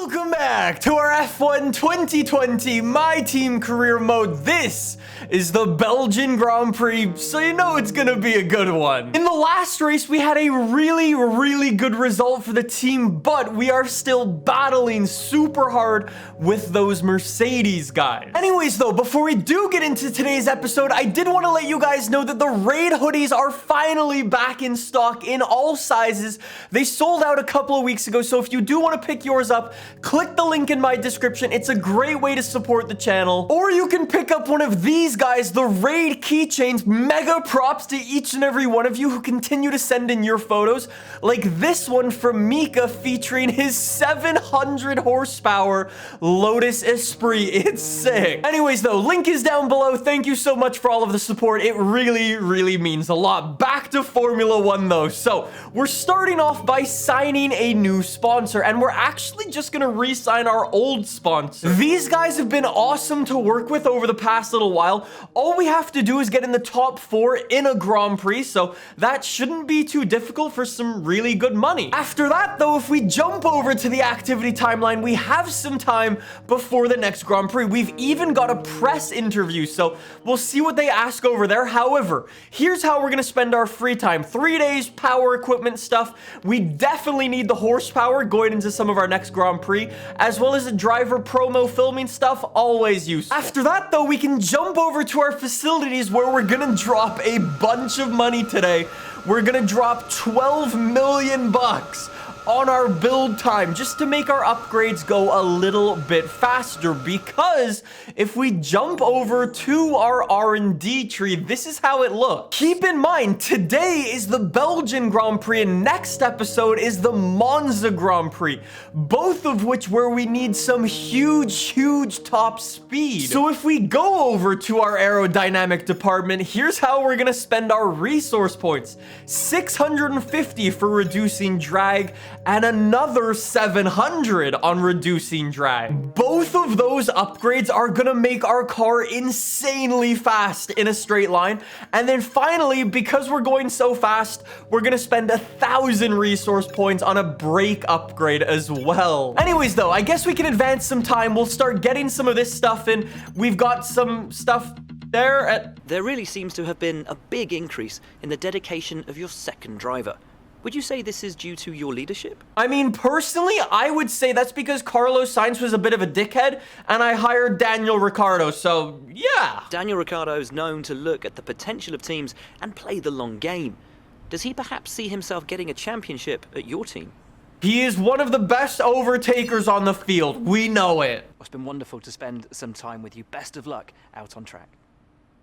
Welcome back to our F1 2020 My Team Career Mode. This is the Belgian Grand Prix, so you know it's gonna be a good one. In the last race, we had a really good result for the team, but we are still battling super hard with those Mercedes guys. Anyways though, before we do get into today's episode, I did want to let you guys know that the Raid hoodies are finally back in stock in all sizes. They sold out a couple of weeks ago, so if you do want to pick yours up, click the link in my description. It's a great way to support the channel. Or you can pick up one of these guys, the Raid keychains. Mega props to each and every one of you who continue to send in your photos, like this one from Mika featuring his 700 horsepower Lotus Esprit. It's sick. Anyways though, link is down below. Thank you so much for all of the support. It really means a lot. Back to Formula 1 though. So we're starting off by signing a new sponsor, and we're actually just gonna re-sign our old sponsor. These guys have been awesome to work with over the past little while. All we have to do is get in the top 4 in a Grand Prix, so that shouldn't be too difficult for some really good money. After that though, if we jump over to the activity timeline, we have some time before the next Grand Prix. We've even got a press interview, so we'll see what they ask over there. However, here's how we're gonna spend our free time. 3 days, power equipment stuff. We definitely need the horsepower going into some of our next Grand Prix, as well as the driver promo filming stuff, always useful. After that though, we can jump over to our facilities where we're gonna drop a bunch of money today. We're gonna drop 12 million bucks on our build time just to make our upgrades go a little bit faster, because if we jump over to our R&D tree, this is how it looks. Keep in mind, today is the Belgian Grand Prix and next episode is the Monza Grand Prix, both of which where we need some huge top speed. So if we go over to our aerodynamic department, here's how we're gonna spend our resource points. 650 for reducing drag, and another 700 on reducing drag. Both of those upgrades are gonna make our car insanely fast in a straight line. And then finally, because we're going so fast, we're gonna spend 1,000 resource points on a brake upgrade as well. Anyways though, I guess we can advance some time. We'll start getting some of this stuff in. We've got some stuff there. There really seems to have been a big increase in the dedication of your second driver. Would you say this is due to your leadership? I mean, personally, I would say that's because Carlos Sainz was a bit of a dickhead, and I hired Daniel Ricciardo, so yeah. Daniel Ricciardo is known to look at the potential of teams and play the long game. Does he perhaps see himself getting a championship at your team? He is one of the best overtakers on the field. We know it. It's been wonderful to spend some time with you. Best of luck out on track.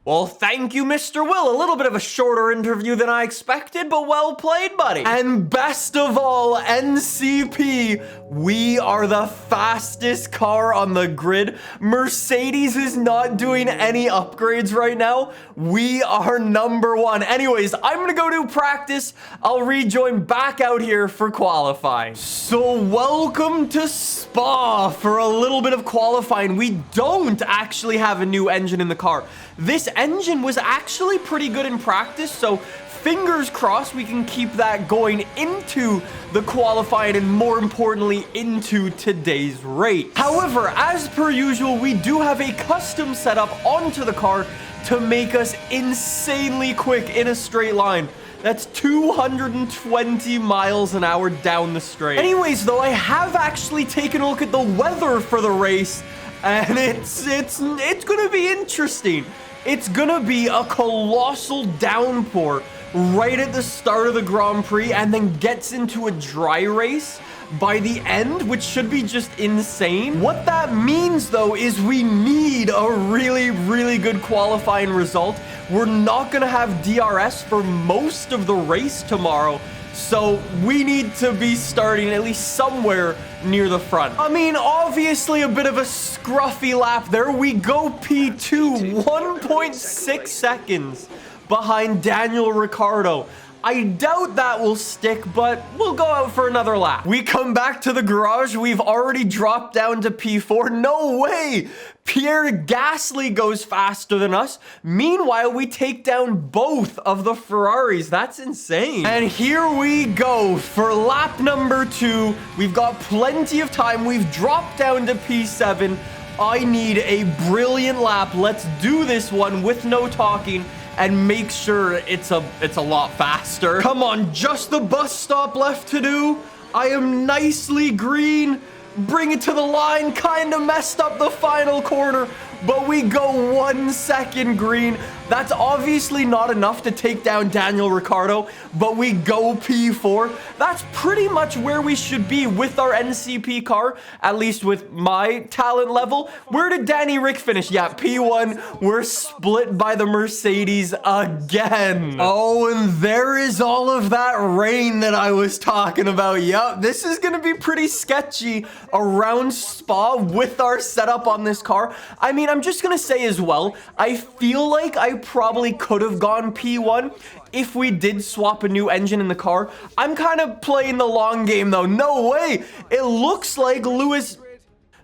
Well, thank you, Mr. Will. A little bit of a shorter interview than I expected, but well played, buddy. And best of all, NCP, we are the fastest car on the grid. Mercedes is not doing any upgrades right now. We are #1. Anyways, I'm gonna go do practice. I'll rejoin back out here for qualifying. So welcome to Spa for a little bit of qualifying. We don't actually have a new engine in the car. This engine was actually pretty good in practice, so fingers crossed we can keep that going into the qualifying and more importantly into today's race. However, as per usual, we do have a custom setup onto the car to make us insanely quick in a straight line. That's 220 miles an hour down the straight. Anyways though, I have actually taken a look at the weather for the race, and it's gonna be interesting. It's gonna be a colossal downpour right at the start of the Grand Prix, and then gets into a dry race by the end, which should be just insane. What that means though is we need a really good qualifying result. We're not gonna have DRS for most of the race tomorrow, so we need to be starting at least somewhere near the front. I mean, obviously a bit of a scruffy lap there. We go P2, 1.6 seconds behind Daniel Ricciardo. I doubt that will stick, but we'll go out for another lap. We come back to the garage. We've already dropped down to P4. No way! Pierre Gasly goes faster than us. Meanwhile, we take down both of the Ferraris. That's insane. And here we go for lap number 2. We've got plenty of time. We've dropped down to P7. I need a brilliant lap. Let's do this one with no talking and make sure it's a lot faster. Come on, just the bus stop left to do. I am nicely green. Bring it to the line. Kind of messed up the final corner, but we go 1 second green. That's obviously not enough to take down Daniel Ricciardo, but we go P4. That's pretty much where we should be with our NCP car, at least with my talent level. Where did Danny Rick finish? Yeah, P1. We're split by the Mercedes again. Oh, and there is all of that rain that I was talking about. Yup, this is going to be pretty sketchy around Spa with our setup on this car. I mean, I'm just going to say as well, I feel like I probably could have gone P1 if we did swap a new engine in the car. I'm kind of playing the long game though. No way. It looks like Lewis...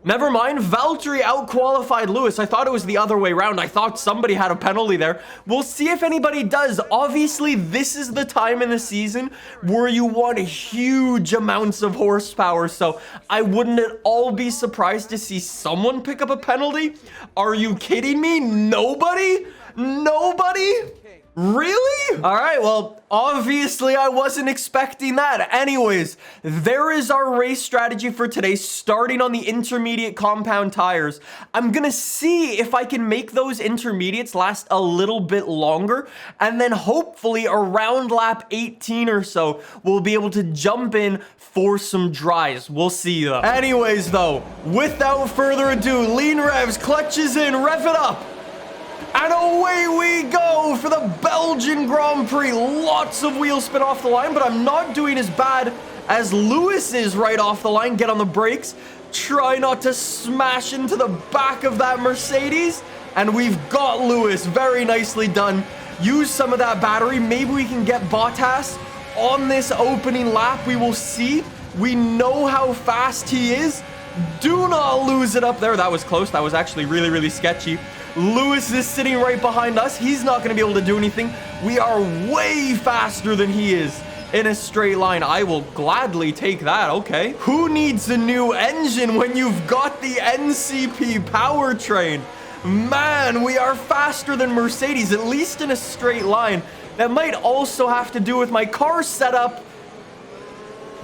Never mind, Valtteri out-qualified Lewis. I thought it was the other way around. I thought somebody had a penalty there. We'll see if anybody does. Obviously, this is the time in the season where you want huge amounts of horsepower, so I wouldn't at all be surprised to see someone pick up a penalty. Are you kidding me? Nobody? Nobody? Really? All right, well, obviously I wasn't expecting that. Anyways, there is our race strategy for today, starting on the intermediate compound tires. I'm gonna see if I can make those intermediates last a little bit longer, and then hopefully around lap 18 or so, we'll be able to jump in for some dries. We'll see though. Anyways though, without further ado, lean revs, clutches in, rev it up. And away we go for the Belgian Grand Prix. Lots of wheel spin off the line, but I'm not doing as bad as Lewis is right off the line. Get on the brakes. Try not to smash into the back of that Mercedes. And we've got Lewis. Very nicely done. Use some of that battery. Maybe we can get Bottas on this opening lap. We will see. We know how fast he is. Do not lose it up there. That was close. That was actually really, really sketchy. Lewis is sitting right behind us. He's not going to be able to do anything. We are way faster than he is in a straight line. I will gladly take that. Okay. Who needs a new engine when you've got the NCP powertrain? Man, we are faster than Mercedes, at least in a straight line. That might also have to do with my car setup,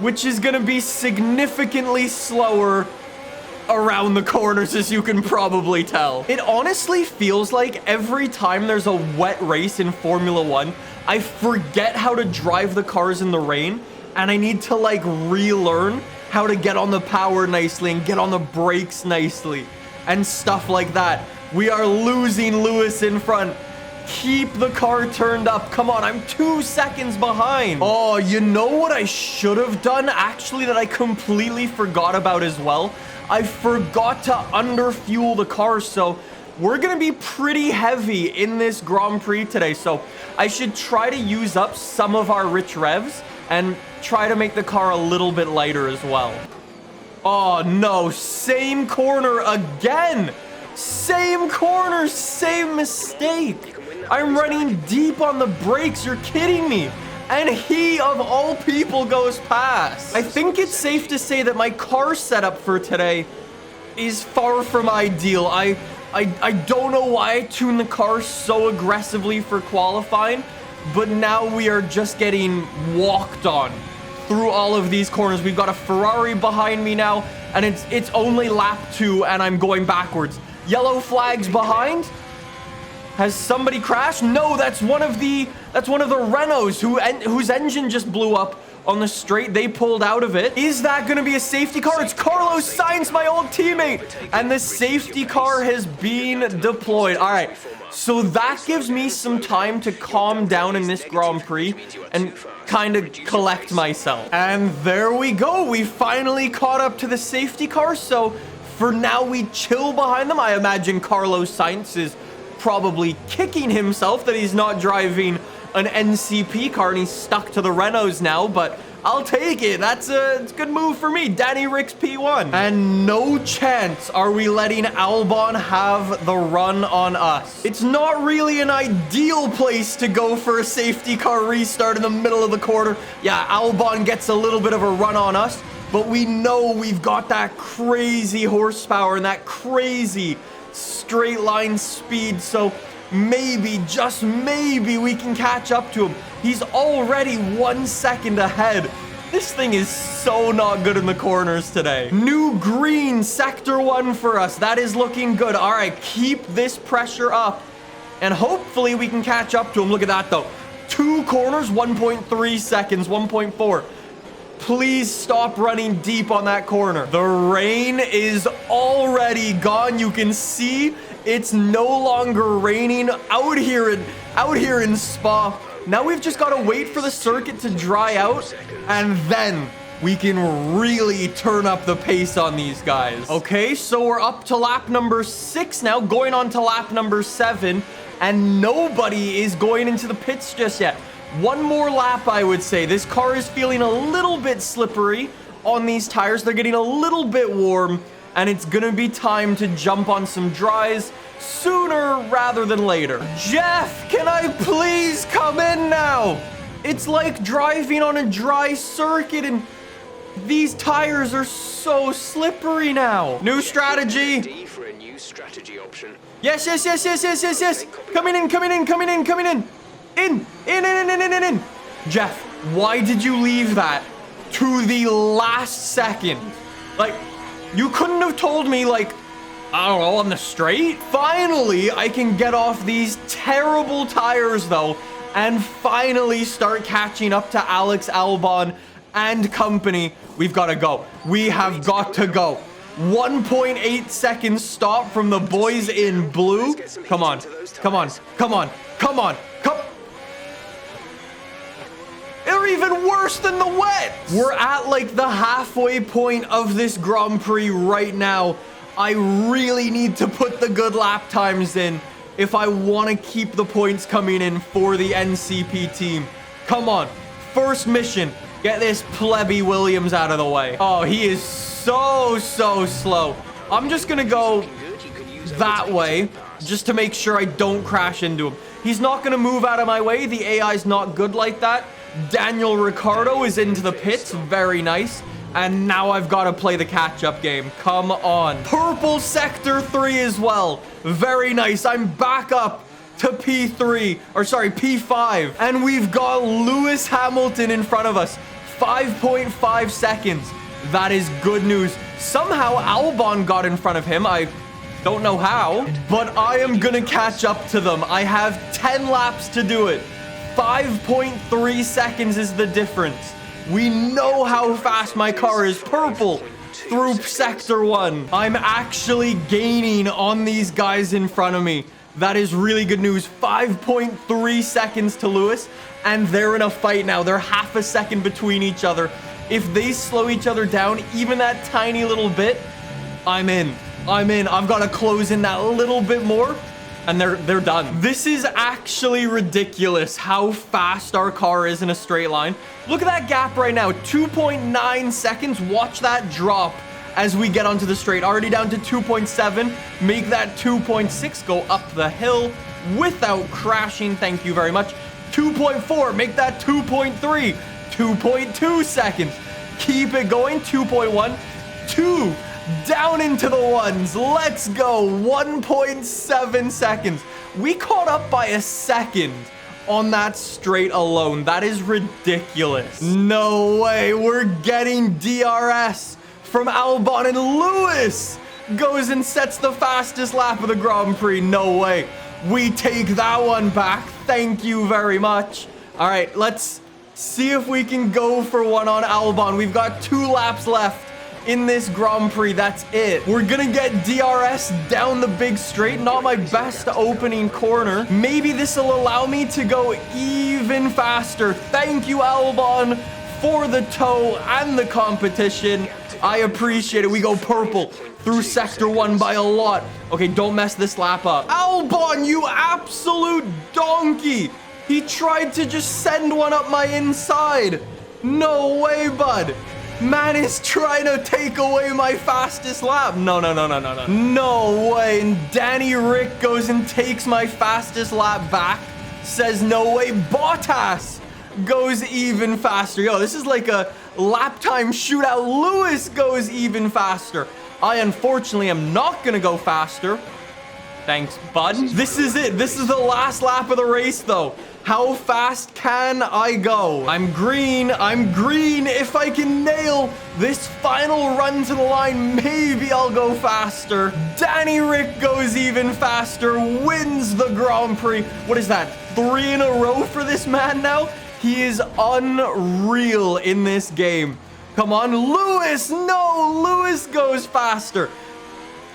which is going to be significantly slower around the corners, as you can probably tell. It honestly feels like every time there's a wet race in Formula 1, I forget how to drive the cars in the rain, and I need to like relearn how to get on the power nicely and get on the brakes nicely and stuff like that. We are losing Lewis in front. Keep the car turned up. Come on, I'm 2 seconds behind. Oh, you know what I should have done actually that I completely forgot about as well? I forgot to underfuel the car, so we're gonna be pretty heavy in this Grand Prix today, so I should try to use up some of our rich revs and try to make the car a little bit lighter as well. Oh no, same corner again. Same corner, same mistake. I'm running deep on the brakes. You're kidding me. And he, of all people, goes past. I think it's safe to say that my car setup for today is far from ideal. I don't know why I tuned the car so aggressively for qualifying, but now we are just getting walked on through all of these corners. We've got a Ferrari behind me now, and it's only lap 2, and I'm going backwards. Yellow flags behind. Has somebody crashed? No, that's one of the Renaults whose engine just blew up on the straight. They pulled out of it. Is that going to be a safety car? It's Carlos Sainz, my old teammate. And the safety car has been deployed. All right. So that gives me some time to calm down in this Grand Prix and kind of collect myself. And there we go. We finally caught up to the safety car. So for now, we chill behind them. I imagine Carlos Sainz is probably kicking himself that he's not driving an NCP car, and he's stuck to the Renaults now, but I'll take it. It's a good move for me. Danny Rick's P1. And no chance are we letting Albon have the run on us. It's not really an ideal place to go for a safety car restart in the middle of the quarter. Yeah, Albon gets a little bit of a run on us, but we know we've got that crazy horsepower and that crazy straight line speed, so maybe, just maybe, we can catch up to him. He's already 1 second ahead. This thing is so not good in the corners today. New green sector 1 for us. That is looking good. All right, keep this pressure up, and hopefully we can catch up to him. Look at that, though. 2 corners, 1.3 seconds, 1.4. Please stop running deep on that corner. The rain is already gone. You can see it's no longer raining out here in Spa. Now we've just got to wait for the circuit to dry out, and then we can really turn up the pace on these guys. Okay, so we're up to lap number 6 now, going on to lap number 7, and nobody is going into the pits just yet. One more lap, I would say. This car is feeling a little bit slippery on these tires. They're getting a little bit warm, and it's gonna be time to jump on some dries sooner rather than later. Jeff, can I please come in now? It's like driving on a dry circuit, and these tires are so slippery now. New strategy. D for a new strategy option. Yes. Coming in. In. Jeff, why did you leave that to the last second? Like, you couldn't have told me, like, I don't know, on the straight? Finally, I can get off these terrible tires, though, and finally start catching up to Alex Albon and company. We've got to go. We have got to go. 1.8 seconds stop from the boys in blue. Come on. They're even worse than the wet. We're at like the halfway point of this Grand Prix right now. I really need to put the good lap times in if I want to keep the points coming in for the NCP team. Come on. First mission. Get this plebby Williams out of the way. Oh, he is so slow. I'm just going to go that way just to make sure I don't crash into him. He's not going to move out of my way. The AI is not good like that. Daniel Ricciardo is into the pits. Very nice. And now I've got to play the catch-up game. Come on. Purple sector 3 as well. Very nice. I'm back up to P3. Or sorry, P5. And we've got Lewis Hamilton in front of us. 5.5 seconds. That is good news. Somehow Albon got in front of him. I don't know how, but I am going to catch up to them. I have 10 laps to do it. 5.3 seconds is the difference. We know how fast my car is. Purple through sector 1. I'm actually gaining on these guys in front of me. That is really good news. 5.3 seconds to Lewis, and they're in a fight now. They're half a second between each other. If they slow each other down even that tiny little bit, I'm in. I've got to close in that little bit more, and they're done. This is actually ridiculous how fast our car is in a straight line. Look at that gap right now, 2.9 seconds. Watch that drop as we get onto the straight. Already down to 2.7. Make that 2.6 go up the hill without crashing. Thank you very much. 2.4, make that 2.3. 2.2 seconds. Keep it going. 2.1. 2. Down into the ones. Let's go. 1.7 seconds. We caught up by a second on that straight alone. That is ridiculous. No way. We're getting DRS from Albon, and Lewis goes and sets the fastest lap of the Grand Prix. No way. We take that one back. Thank you very much. All right, let's see if we can go for one on Albon. We've got 2 laps left in this Grand Prix. That's it. We're gonna get DRS down the big straight. Not my best opening corner. Maybe this will allow me to go even faster. Thank you, Albon, for the tow and the competition. I appreciate it. We go purple through sector 1 by a lot. Okay, don't mess this lap up. Albon, you absolute donkey. He tried to just send one up my inside. No way, bud. Man is trying to take away my fastest lap. No. No way. And Danny Rick goes and takes my fastest lap back. Says no way. Bottas goes even faster. Yo, this is like a lap time shootout. Lewis goes even faster. I unfortunately am not going to go faster. Thanks, bud. This is it. This is the last lap of the race, though. How fast can I go? I'm green. I'm green. If I can nail this final run to the line, maybe I'll go faster. Danny Rick goes even faster, wins the Grand Prix. What is that? 3 in a row for this man now? He is unreal in this game. Come on, Lewis. No, Lewis goes faster.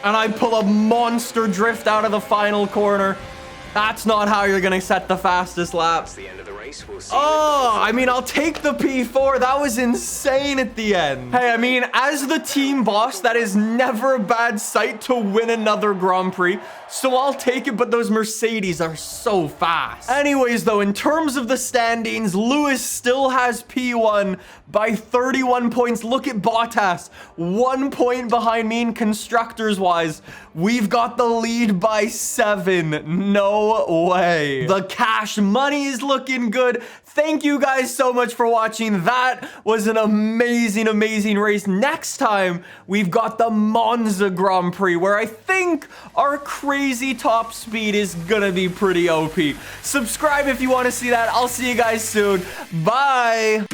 And I pull a monster drift out of the final corner. That's not how you're going to set the fastest lap. That's the end of the race. We'll see. Oh, I mean, I'll take the P4. That was insane at the end. Hey, I mean, as the team boss, that is never a bad sight to win another Grand Prix. So I'll take it, but those Mercedes are so fast. Anyways, though, in terms of the standings, Lewis still has P1 by 31 points. Look at Bottas, 1 point behind me in constructors-wise. We've got the lead by 7. No way. The cash money is looking good. Thank you guys so much for watching. That was an amazing, amazing race. Next time, we've got the Monza Grand Prix, where I think our crazy top speed is gonna be pretty OP. Subscribe if you want to see that. I'll see you guys soon. Bye.